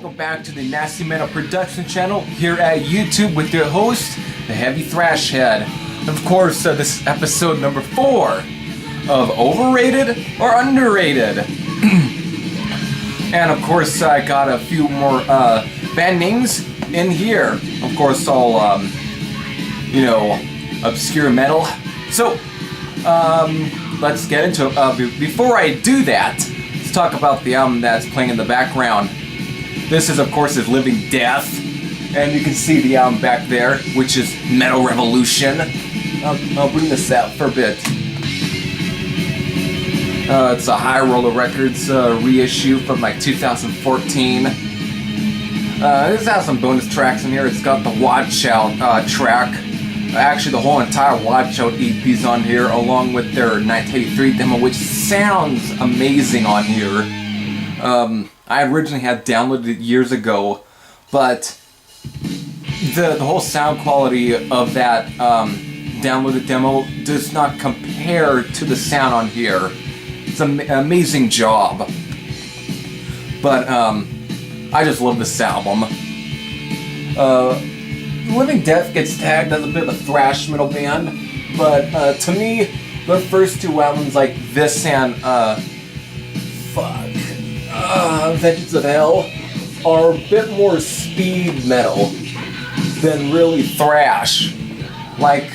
welcome back to the Nasty Metal Production channel here at YouTube with your host, the Heavy Thrash Head. Of course, this is episode number 4 of Overrated or Underrated. And of course, I got a few more band names in here. Of course, all, obscure metal. So, let's get into it. Before I do that, let's talk about the album that's playing in the background. This is, of course, Living Death, and you can see the album back there, which is Metal Revolution. I'll bring this out for a bit. It's a High Roller Records reissue from like 2014. This has some bonus tracks in here. It's got the Watch Out track. Actually, the whole entire Watch Out EP's on here, along with their 1983 demo, which sounds amazing on here. I originally had downloaded it years ago, but the whole sound quality of that downloaded demo does not compare to the sound on here. It's an amazing job. But I just love this album. Living Death gets tagged as a bit of a thrash metal band, but to me, the first two albums like this and Vengeance of Hell are a bit more speed metal than really thrash. Like,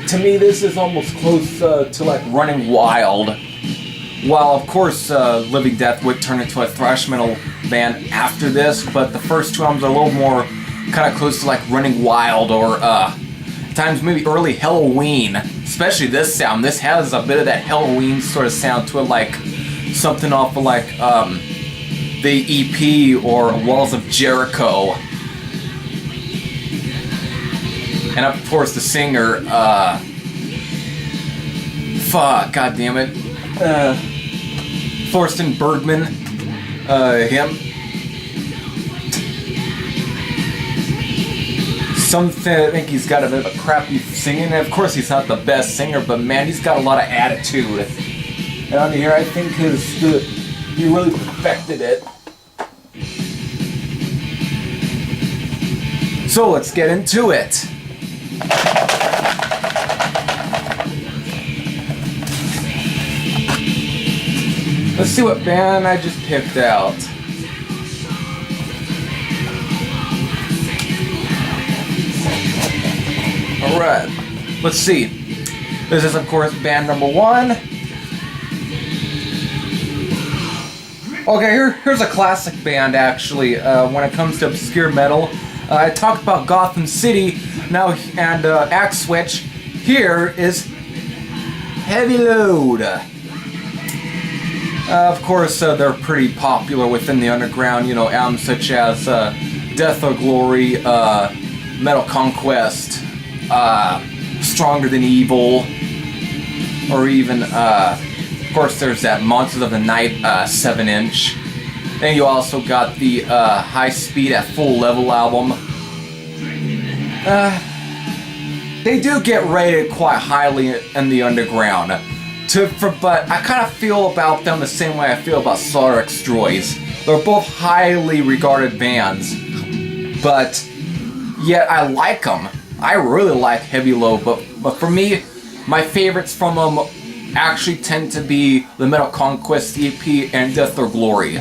to me, this is almost close to like Running Wild. While of course Living Death would turn into a thrash metal band after this, but the first two albums are a little more kind of close to like Running Wild or times maybe early Halloween. Especially this sound. This has a bit of that Halloween sort of sound to it, like something off of like the EP or Walls of Jericho. And of course the singer, god damn it, Thorsten Bergman, him. Some think he's got a bit of a crappy singing, and of course he's not the best singer, but man, he's got a lot of attitude. And on here, I think he really perfected it. So let's get into it. Let's see what band I just picked out. Alright, let's see. This is, of course, band number 1. Okay, here's a classic band, actually, when it comes to obscure metal. I talked about Gotham City now, and Axe Switch. Here is Heavy Load. Of course, they're pretty popular within the underground, albums such as Death or Glory, Metal Conquest, Stronger Than Evil, or even, of course, there's that Monsters of the Night 7-inch. Then you also got the High Speed at Full Level album. They do get rated quite highly in the underground. But I kind of feel about them the same way I feel about Slaughter Destroys. They're both highly regarded bands, but yet I like them. I really like Heavy Load, but for me, my favorites from them actually tend to be the Metal Conquest EP and Death or Glory.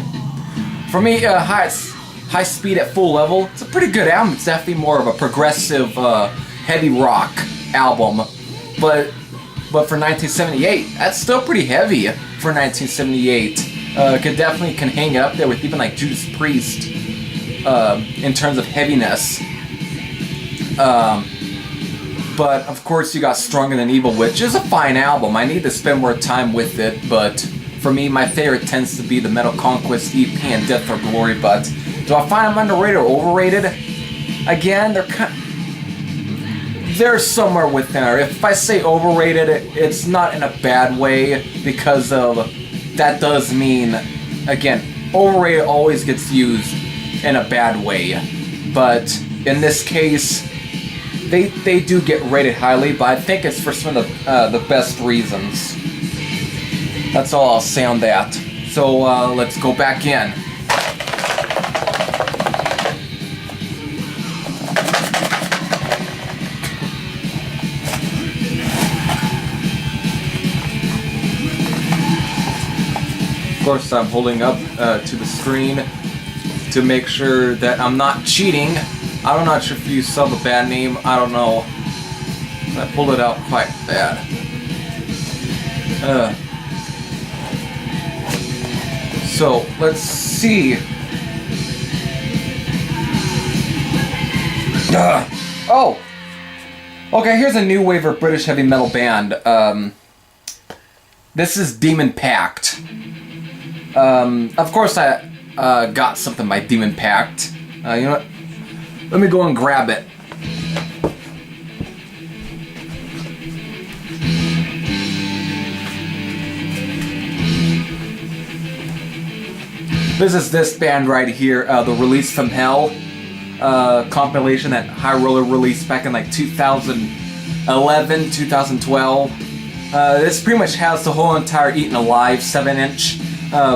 For me, High Speed at Full Level, it's a pretty good album. It's definitely more of a progressive, heavy rock album, but for 1978, that's still pretty heavy for 1978. Definitely can hang up there with even like Judas Priest in terms of heaviness. But of course you got Stronger Than Evil, which is a fine album. I need to spend more time with it, but for me, my favorite tends to be the Metal Conquest EP and Death or Glory. But do I find them underrated or overrated? Again, they're somewhere within there. If I say overrated, it's not in a bad way, because of that does mean, again, overrated always gets used in a bad way. But in this case, they do get rated highly, but I think it's for some of the best reasons. That's all I'll say on that. So let's go back in. Of course, I'm holding up to the screen to make sure that I'm not cheating. I'm not sure if you saw the band name. I don't know. I pulled it out quite bad. So, let's see. Oh! Okay, here's a new wave of British heavy metal band. This is Demon Pact. Of course I got something by Demon Pact. You know what? Let me go and grab it. This is this band right here, the Release from Hell compilation that High Roller released back in like 2011, 2012. This pretty much has the whole entire Eaten Alive 7-inch,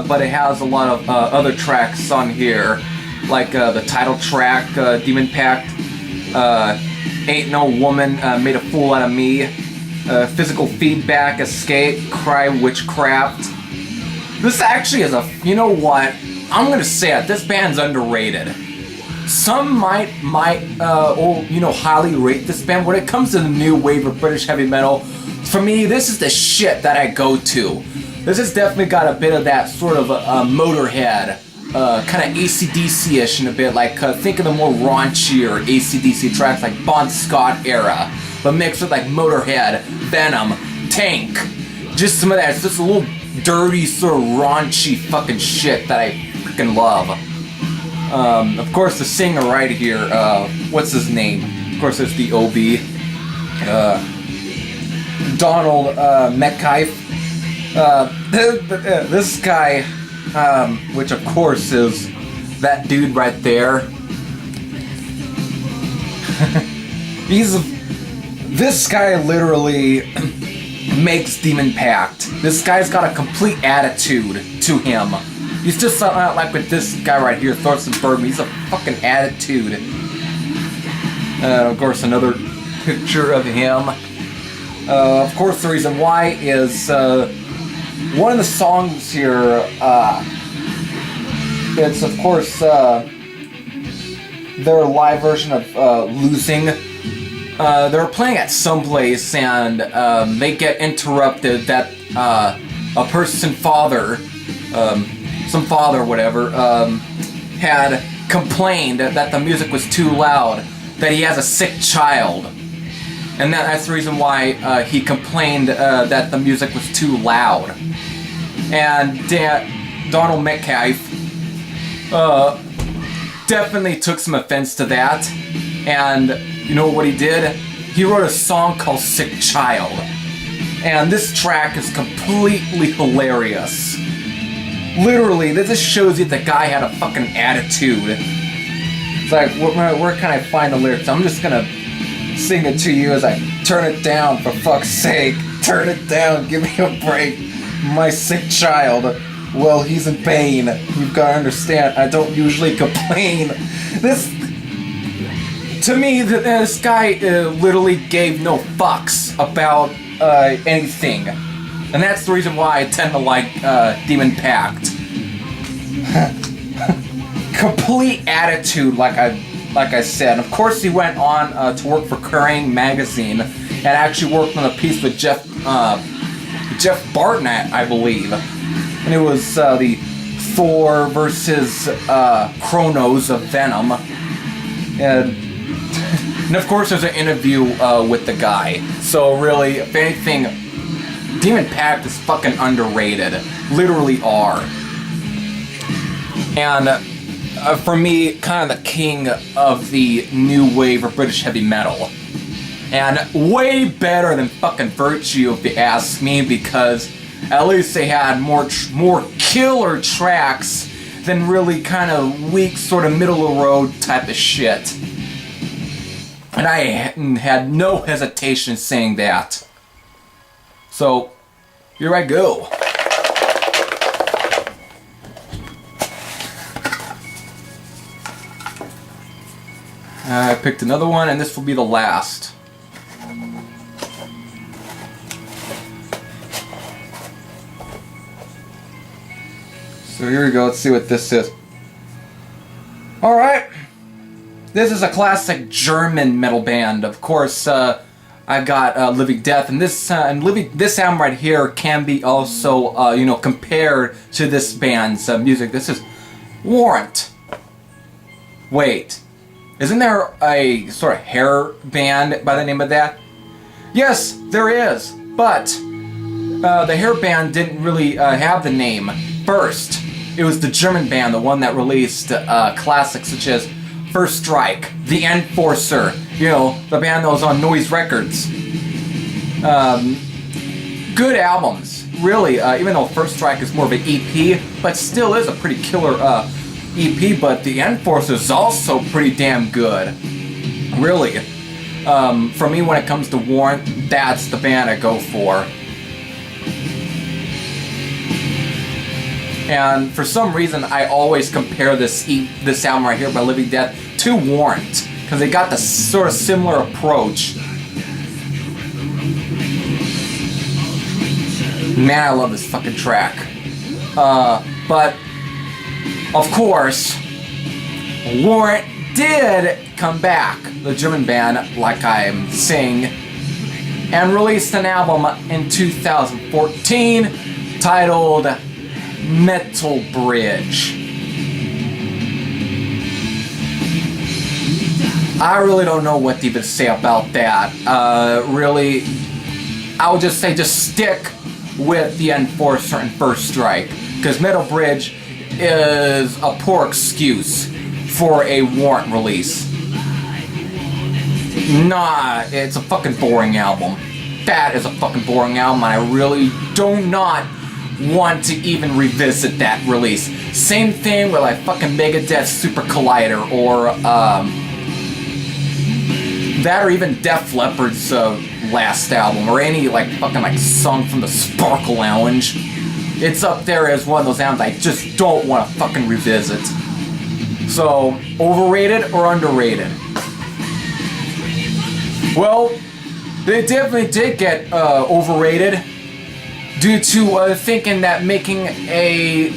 but it has a lot of other tracks on here, like the title track, Demon Pact, Ain't No Woman Made a Fool Out of Me, Physical Feedback, Escape, Cry Witchcraft. This actually is a, you know what, I'm gonna say it, this band's underrated. Some might highly rate this band. When it comes to the new wave of British heavy metal, for me, this is the shit that I go to. This has definitely got a bit of that sort of Motorhead, kind of AC/DC-ish in a bit, like think of the more raunchier AC/DC tracks like Bon Scott era, but mixed with like Motorhead, Venom, Tank. Just some of that, it's just a little dirty, sort of raunchy fucking shit that I freaking love. Of course, the singer right here, what's his name? Of course, it's the OB. Donald Metcalfe. This guy, which of course is that dude right there. This guy literally makes Demon Pact. This guy's got a complete attitude to him. He's just like with this guy right here, Thorsten Bergman. He's a fucking attitude. Of course, another picture of him. Of course, the reason why is one of the songs here. It's of course their live version of "Losing." They were playing at some place and they get interrupted. That a person's father. Some father, whatever, had complained that the music was too loud, that he has a sick child. And that's the reason why he complained that the music was too loud. And Donald Metcalfe definitely took some offense to that. And you know what he did? He wrote a song called Sick Child. And this track is completely hilarious. Literally, this just shows you the guy had a fucking attitude. It's like, where can I find the lyrics? I'm just gonna sing it to you as I turn it down, for fuck's sake. Turn it down, give me a break. My sick child, well, he's in pain. You've gotta understand, I don't usually complain. To me, this guy literally gave no fucks about anything. And that's the reason why I tend to like Demon Pact. Complete attitude, like I said. Of course, he went on to work for Kerrang! Magazine and actually worked on a piece with Jeff Bartnett, I believe. And it was the Thor versus Kronos of Venom. And of course, there's an interview with the guy. So really, if anything, Demon Pact is fucking underrated. Literally are. And for me, kind of the king of the new wave of British heavy metal. And way better than fucking Virtue, if you ask me, because at least they had more killer tracks than really kind of weak, sort of middle of the road type of shit. And I had no hesitation saying that. So, here I go. I picked another one, and this will be the last. So here we go. Let's see what this is. All right. This is a classic German metal band. Of course, I've got Living Death, and this album right here can be also compared to this band's music. This is Warrant. Wait, isn't there a sort of hair band by the name of that? Yes, there is, but the hair band didn't really have the name first. It was the German band, the one that released classics such as First Strike, The Enforcer, the band that was on Noise Records. Good albums, really, even though First Strike is more of an EP, but still is a pretty killer EP, but The Enforcer is also pretty damn good. Really. For me, when it comes to Warrant, that's the band I go for. And for some reason, I always compare this album right here by Living Death to Warrant, because they got the sort of similar approach. Man, I love this fucking track. But, of course, Warrant did come back, the German band, like I'm saying, and released an album in 2014 titled Metal Bridge. I really don't know what to even say about that. Really, I would just say just stick with The Enforcer and First Strike, because Metal Bridge is a poor excuse for a Warrant release. Nah, it's a fucking boring album. That is a fucking boring album, and I really do not want to even revisit that release. Same thing with like fucking Megadeth Super Collider, or that, or even Def Leppard's last album, or any like fucking like song from the Sparkle Lounge. It's up there as one of those albums I just don't want to fucking revisit. So, overrated or underrated? Well, they definitely did get overrated due to thinking that making a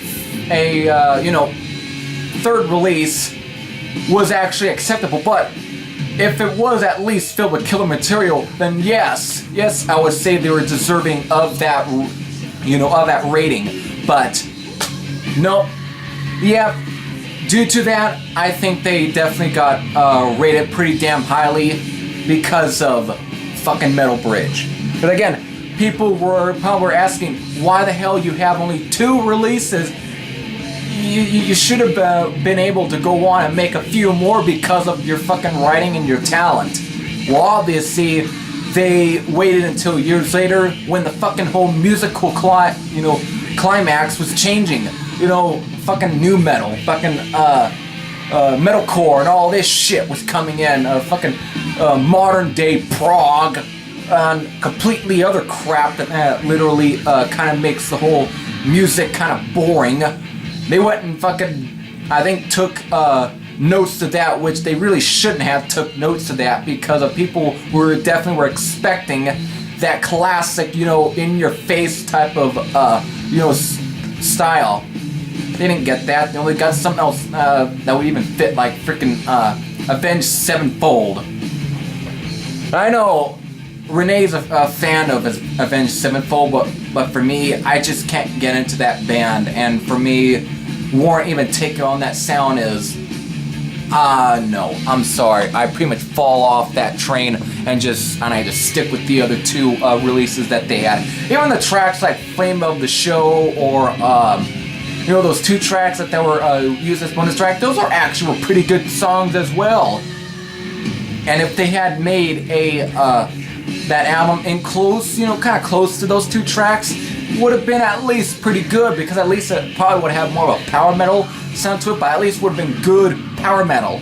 third release was actually acceptable. But if it was at least filled with killer material, then yes, I would say they were deserving of that, of that rating. But no, yeah. Due to that, I think they definitely got rated pretty damn highly because of fucking Metal Bridge. But again, people were probably asking, why the hell you have only 2 releases? You should have been able to go on and make a few more because of your fucking writing and your talent. Well, obviously, they waited until years later when the fucking whole musical climax was changing. Fucking new metal, fucking metalcore, and all this shit was coming in. Fucking modern day prog, and completely other crap that literally kind of makes the whole music kind of boring. They went and fucking, I think, took notes to that, which they really shouldn't have took notes to that, because of people who definitely were expecting that classic, in your face type of, style. They didn't get that. They only got something else that would even fit, like freaking Avenged Sevenfold. I know Renee's a fan of Avenged Sevenfold, but for me, I just can't get into that band. And for me, Warrant even taking on that sound is, no, I'm sorry. I pretty much fall off that train and I just stick with the other 2 releases that they had. Even the tracks like Flame of the Show, or those 2 tracks that were used as bonus track, those are actually pretty good songs as well. And if they had made that album in close, kind of close to those 2 tracks, would have been at least pretty good, because at least it probably would have more of a power metal sound to it, but at least would have been good power metal.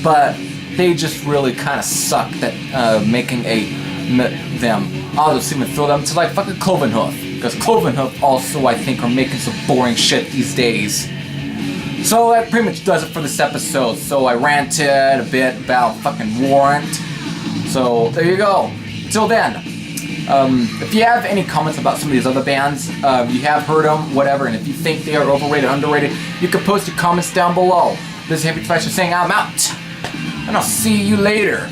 But they just really kind of sucked at making them. I'll just even throw them to like fucking Cloven Hoof, because Cloven Hoof also, I think, are making some boring shit these days. So that pretty much does it for this episode. So I ranted a bit about fucking Warrant. So there you go. Till then, If you have any comments about some of these other bands, you have heard them, whatever, and if you think they are overrated, underrated, you can post your comments down below. This is Happy Fashion saying I'm out, and I'll see you later.